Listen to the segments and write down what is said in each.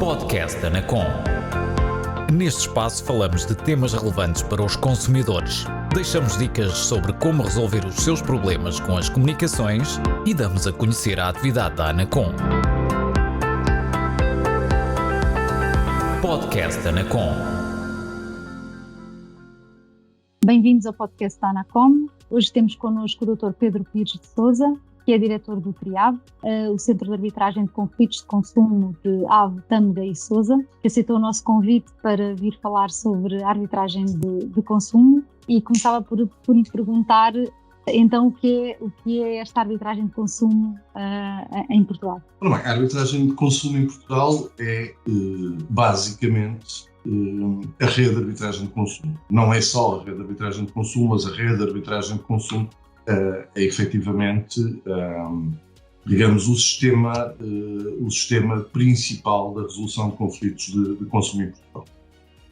Podcast Anacom. Neste espaço falamos de temas relevantes para os consumidores. Deixamos dicas sobre como resolver os seus problemas com as comunicações e damos a conhecer a atividade da Anacom. Podcast Anacom. Bem-vindos ao podcast da Anacom. Hoje temos connosco o Dr. Pedro Pires de Sousa, que é diretor do TRIAV, o Centro de Arbitragem de Conflitos de Consumo de Ave, Tâmega e Sousa, que aceitou o nosso convite para vir falar sobre a arbitragem de consumo, e começava por lhe perguntar então o que é esta arbitragem de consumo em Portugal. Ora bem, a arbitragem de consumo em Portugal é basicamente a rede de arbitragem de consumo. Não é só a rede de arbitragem de consumo, mas a rede de arbitragem de consumo é efetivamente, digamos, o sistema principal da resolução de conflitos de consumo em Portugal.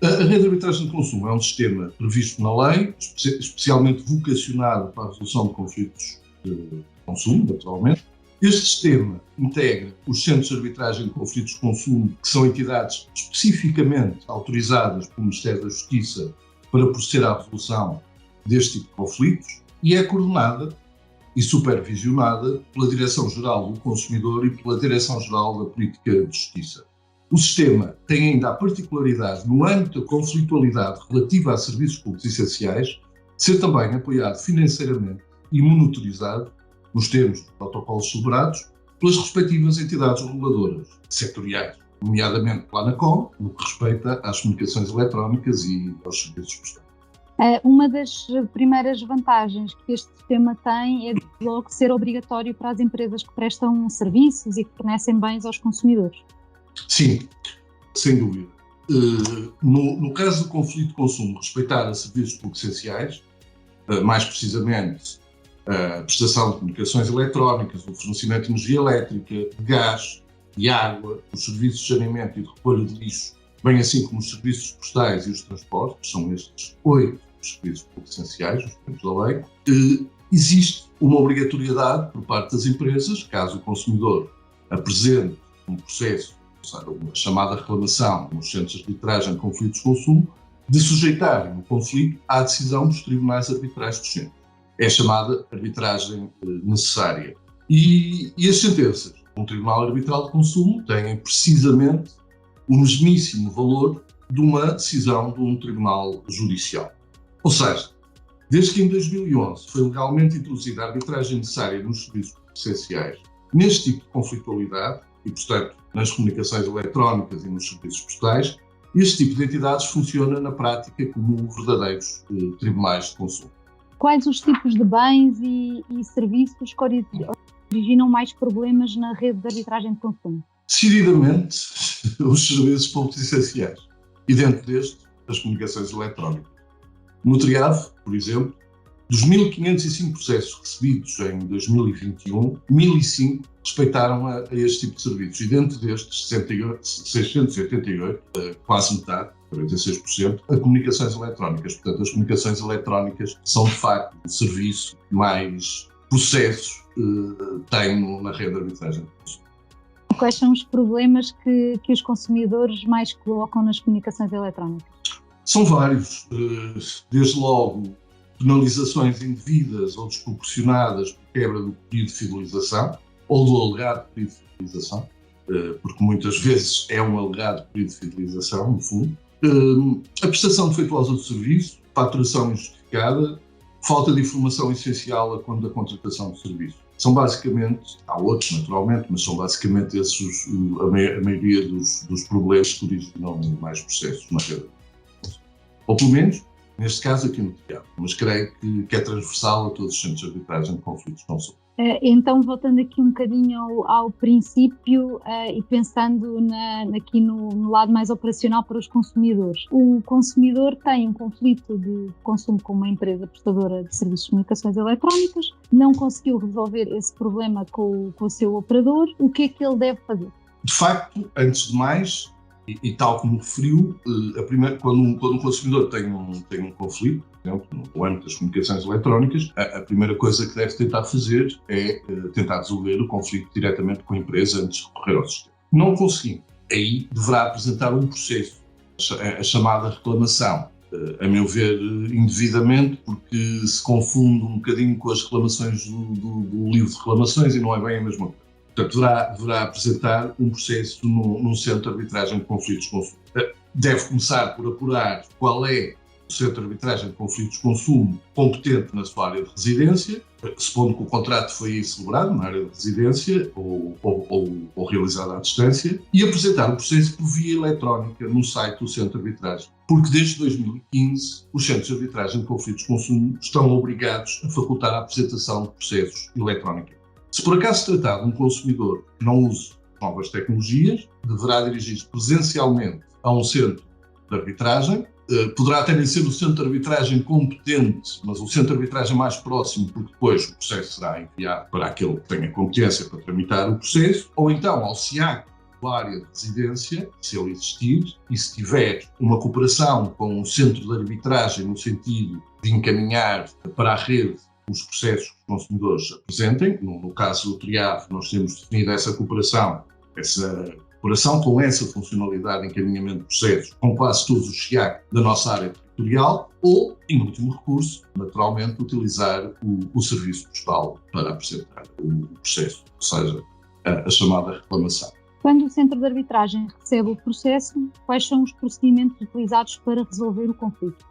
A rede de arbitragem de consumo é um sistema previsto na lei, especialmente vocacionado para a resolução de conflitos de consumo, naturalmente. Este sistema integra os centros de arbitragem de conflitos de consumo, que são entidades especificamente autorizadas pelo Ministério da Justiça para proceder à resolução deste tipo de conflitos, e é coordenada e supervisionada pela Direção-Geral do Consumidor e pela Direção-Geral da Política de Justiça. O sistema tem ainda a particularidade, no âmbito da conflitualidade relativa a serviços públicos essenciais, de ser também apoiado financeiramente e monitorizado, nos termos dos protocolos celebrados, pelas respectivas entidades reguladoras setoriais, nomeadamente pela Anacom, no que respeita às comunicações eletrónicas e aos serviços postais. Uma das primeiras vantagens que este sistema tem é, logo, ser obrigatório para as empresas que prestam serviços e que fornecem bens aos consumidores. Sim, sem dúvida. No caso do conflito de consumo, respeitar a serviços públicos essenciais, mais precisamente a prestação de comunicações eletrónicas, o fornecimento de energia elétrica, de gás, de água, os serviços de saneamento e de recolha de lixo, bem assim como os serviços postais e os transportes, são estes 8 serviços públicos essenciais, nos termos da lei, existe uma obrigatoriedade por parte das empresas, caso o consumidor apresente um processo, uma chamada reclamação nos centros de arbitragem de conflitos de consumo, de sujeitarem o conflito à decisão dos tribunais arbitrais dos centros. É chamada arbitragem necessária. E as sentenças de um tribunal arbitral de consumo têm precisamente o mesmíssimo valor de uma decisão de um tribunal judicial. Ou seja, desde que em 2011 foi legalmente introduzida a arbitragem necessária nos serviços essenciais, neste tipo de conflitualidade, e portanto nas comunicações eletrónicas e nos serviços postais, este tipo de entidades funciona na prática como verdadeiros tribunais de consumo. Quais os tipos de bens e serviços que originam mais problemas na rede de arbitragem de consumo? Decididamente, os serviços públicos essenciais, e dentro deste, as comunicações eletrónicas. No TRIAV, por exemplo, dos 1.505 processos recebidos em 2021, 1.005 respeitaram a este tipo de serviços, e dentro destes 688, quase metade, 46%, a comunicações eletrónicas. Portanto, as comunicações eletrónicas são, de facto, o serviço que mais processos tem na rede de arbitragem. Quais são os problemas que os consumidores mais colocam nas comunicações eletrónicas? São vários, desde logo penalizações indevidas ou desproporcionadas por quebra do período de fidelização ou do alegado período de fidelização, porque muitas vezes é um alegado período de fidelização, no fundo, a prestação defeituosa do serviço, faturação injustificada, falta de informação essencial quando da contratação do serviço. São basicamente, há outros naturalmente, mas são basicamente esses a maioria dos problemas que originam mais processos na rede. Ou pelo menos, neste caso aqui no TRIAV, mas creio que é transversal a todos os centros de arbitragem de conflitos de consumo. Então, voltando aqui um bocadinho ao princípio e pensando aqui no lado mais operacional para os consumidores. O consumidor tem um conflito de consumo com uma empresa prestadora de serviços de comunicações eletrónicas, não conseguiu resolver esse problema com o seu operador. O que é que ele deve fazer? De facto, antes de mais, e tal como referiu, quando um consumidor tem um conflito, por exemplo, no âmbito das comunicações eletrónicas, a primeira coisa que deve tentar fazer é tentar resolver o conflito diretamente com a empresa antes de recorrer ao sistema. Não conseguindo, aí deverá apresentar um processo, a chamada reclamação. A meu ver, indevidamente, porque se confunde um bocadinho com as reclamações do livro de reclamações e não é bem a mesma coisa. Portanto, deverá apresentar um processo num centro de arbitragem de conflitos de consumo. Deve começar por apurar qual é o centro de arbitragem de conflitos de consumo competente na sua área de residência, supondo que o contrato foi celebrado na área de residência ou realizado à distância, e apresentar o processo por via eletrónica no site do centro de arbitragem. Porque desde 2015 os centros de arbitragem de conflitos de consumo estão obrigados a facultar a apresentação de processos eletrónicos. Se por acaso se tratar de um consumidor que não use novas tecnologias, deverá dirigir-se presencialmente a um centro de arbitragem. Poderá até nem ser o centro de arbitragem competente, mas o centro de arbitragem mais próximo, porque depois o processo será enviado para aquele que tenha competência para tramitar o processo, ou então ao SIAC, a área de residência, se ele existir, e se tiver uma cooperação com o centro de arbitragem no sentido de encaminhar para a rede os processos que os consumidores apresentem. No caso do TRIAV, nós temos definido essa cooperação com essa funcionalidade de encaminhamento de processos com quase todos os SIAC da nossa área territorial, ou, em último recurso, naturalmente, utilizar o serviço postal para apresentar o processo, ou seja, a chamada reclamação. Quando o centro de arbitragem recebe o processo, quais são os procedimentos utilizados para resolver o conflito?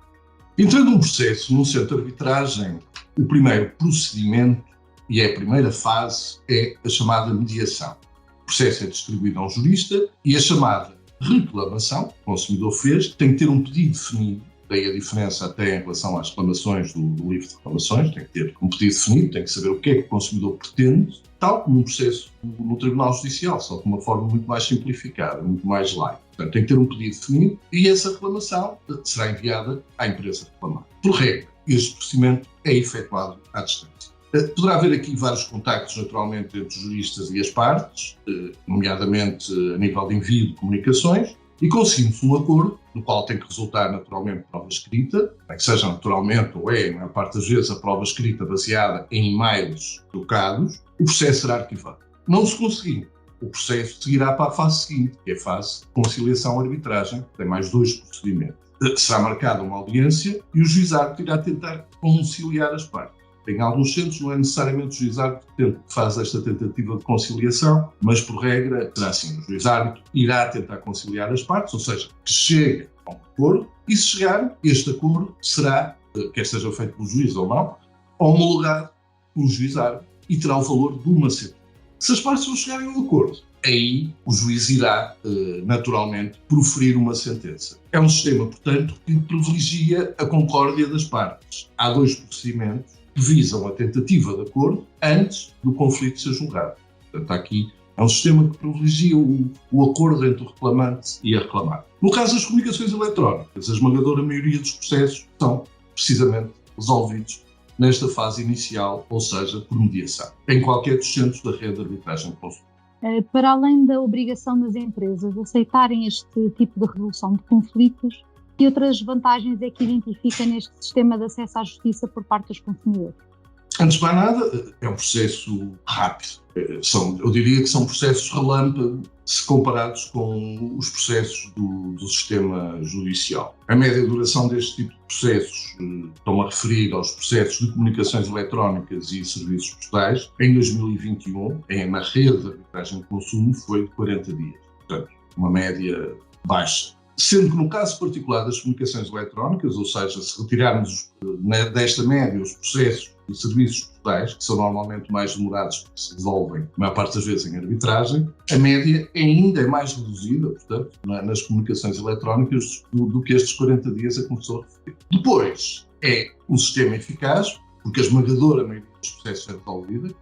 Entrando um processo num centro de arbitragem, o primeiro procedimento e a primeira fase é a chamada mediação. O processo é distribuído a um jurista e a chamada reclamação, que o consumidor fez, tem que ter um pedido definido, daí a diferença até em relação às reclamações do livro de reclamações, tem que ter um pedido definido, tem que saber o que é que o consumidor pretende, tal como um processo no Tribunal Judicial, só de uma forma muito mais simplificada, muito mais light. Portanto, tem que ter um pedido definido e essa reclamação será enviada à empresa reclamada. Por regra, este procedimento é efetuado à distância. Poderá haver aqui vários contactos, naturalmente, entre os juristas e as partes, nomeadamente a nível de envio de comunicações, e conseguimos um acordo, no qual tem que resultar, naturalmente, prova escrita, que seja naturalmente, ou na maior parte das vezes, a prova escrita baseada em e-mails trocados, o processo será arquivado. Não se conseguir, o processo seguirá para a fase seguinte, que é a fase de conciliação-arbitragem, que tem mais 2 procedimentos. Será marcada uma audiência e o juiz-árbitro irá tentar conciliar as partes. Em alguns centros não é necessariamente o juiz-árbitro que faz esta tentativa de conciliação, mas por regra será assim, o juiz-árbitro irá tentar conciliar as partes, ou seja, que chegue a um acordo, e se chegar, este acordo será, quer seja feito pelo juiz ou não, homologado pelo juiz-árbitro e terá o valor de uma sentença. Se as partes não chegarem a um acordo, aí o juiz irá, naturalmente, proferir uma sentença. É um sistema, portanto, que privilegia a concórdia das partes. Há 2 procedimentos que visam a tentativa de acordo antes do conflito ser julgado. Portanto, aqui é um sistema que privilegia o acordo entre o reclamante e a reclamada. No caso das comunicações eletrónicas, a esmagadora maioria dos processos são precisamente resolvidos nesta fase inicial, ou seja, por mediação, em qualquer dos centros da rede de arbitragem de consumo. Para além da obrigação das empresas aceitarem este tipo de resolução de conflitos, que outras vantagens é que identifica neste sistema de acesso à justiça por parte dos consumidores? Antes de mais nada, é um processo rápido. Eu diria que são processos relâmpago se comparados com os processos do sistema judicial. A média duração deste tipo de processos, estão a referir aos processos de comunicações eletrónicas e serviços postais, em 2021, na rede de arbitragem de consumo, foi de 40 dias. Portanto, uma média baixa. Sendo que no caso particular das comunicações eletrónicas, ou seja, se retirarmos desta média os processos de serviços postais, que são normalmente mais demorados porque se resolvem, a maior parte das vezes, em arbitragem, a média ainda é mais reduzida, portanto, nas comunicações eletrónicas do que estes 40 dias a começou a referir. Depois, é um sistema eficaz, porque a esmagadora maioria dos processos é resolvida.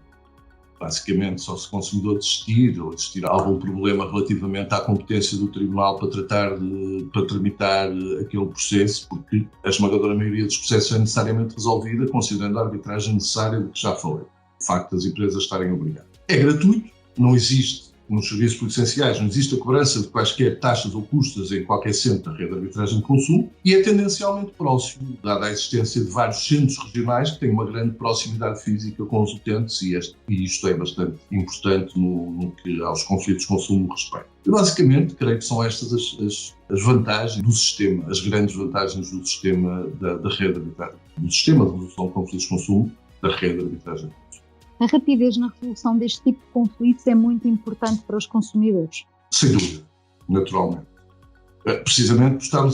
Basicamente, só se o consumidor desistir ou existir algum problema relativamente à competência do tribunal para tramitar aquele processo, porque a esmagadora maioria dos processos é necessariamente resolvida, considerando a arbitragem necessária do que já falei. O facto das empresas estarem obrigadas. É gratuito, não existe, nos serviços licenciais, não existe a cobrança de quaisquer taxas ou custas em qualquer centro da rede de arbitragem de consumo e é tendencialmente próximo, dada a existência de vários centros regionais que têm uma grande proximidade física com os utentes e isto é bastante importante no que aos conflitos de consumo respeita. E, basicamente, creio que são estas as vantagens do sistema, as grandes vantagens do sistema da rede de arbitragem, do sistema de resolução de conflitos de consumo da rede de arbitragem. A rapidez na resolução deste tipo de conflitos é muito importante para os consumidores. Sem dúvida, naturalmente. Precisamente por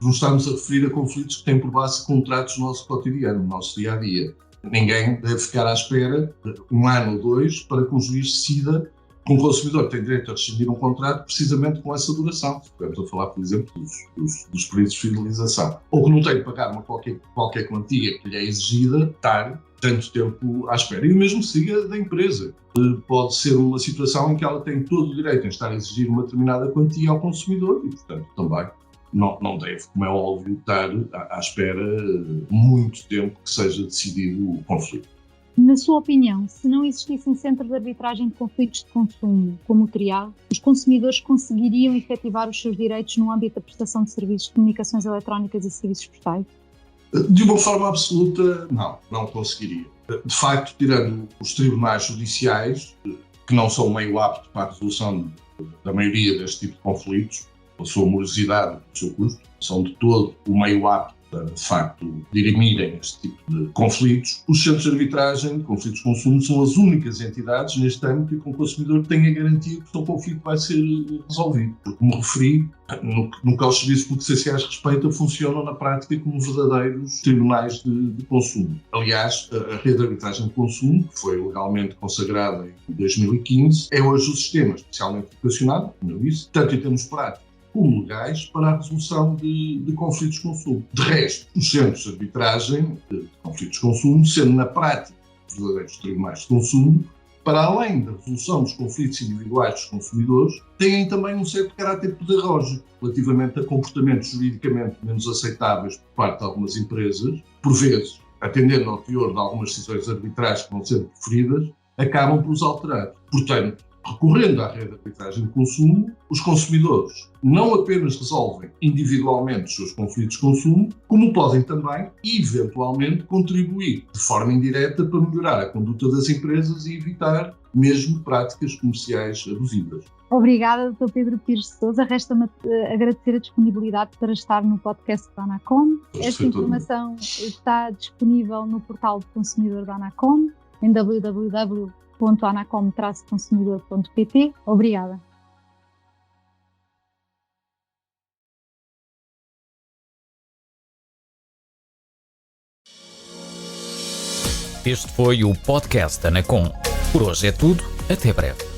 nos estarmos a referir a conflitos que têm por base contratos do nosso cotidiano, do nosso dia-a-dia. Ninguém deve ficar à espera de 1 ano ou 2 para que um juiz decida que um consumidor tem direito a rescindir um contrato precisamente com essa duração. Estamos a falar, por exemplo, dos períodos de fidelização. Ou que não tem de pagar qualquer quantia que lhe é exigida, estar tanto tempo à espera. E o mesmo siga da empresa. Pode ser uma situação em que ela tem todo o direito em estar a exigir uma determinada quantia ao consumidor e, portanto, também não deve, como é óbvio, estar à espera muito tempo que seja decidido o conflito. Na sua opinião, se não existissem centros de arbitragem de conflitos de consumo, como o TRIAV, os consumidores conseguiriam efetivar os seus direitos no âmbito da prestação de serviços de comunicações eletrónicas e serviços postais? De uma forma absoluta, não conseguiria. De facto, tirando os tribunais judiciais, que não são meio apto para a resolução da maioria deste tipo de conflitos, pela sua morosidade, pelo seu custo, são de todo o meio apto para, de facto, dirimirem este tipo de conflitos. Os centros de arbitragem de conflitos de consumo são as únicas entidades neste âmbito em que o consumidor tem a garantia que o seu conflito vai ser resolvido. Porque, como referi, no que aos serviços públicos essenciais respeita, funcionam na prática como verdadeiros tribunais de consumo. Aliás, a rede de arbitragem de consumo, que foi legalmente consagrada em 2015, é hoje o sistema especialmente vocacionado, como eu disse, tanto em termos práticos como legais, para a resolução de conflitos de consumo. De resto, os centros de arbitragem de conflitos de consumo, sendo na prática verdadeiros tribunais de consumo, para além da resolução dos conflitos individuais dos consumidores, têm também um certo caráter pedagógico relativamente a comportamentos juridicamente menos aceitáveis por parte de algumas empresas, por vezes, atendendo ao teor de algumas decisões arbitrais que vão ser proferidas, acabam por os alterar. Portanto, recorrendo à rede de arbitragem de consumo, os consumidores não apenas resolvem individualmente os seus conflitos de consumo, como podem também, eventualmente, contribuir de forma indireta para melhorar a conduta das empresas e evitar mesmo práticas comerciais abusivas. Obrigada, Dr. Pedro Pires de Sousa. Resta-me agradecer a disponibilidade para estar no podcast da ANACOM. Esta informação está disponível no portal do consumidor da ANACOM, em www.anacom-consumidor.pt. Obrigada. Este foi o podcast da ANACOM. Por hoje é tudo. Até breve.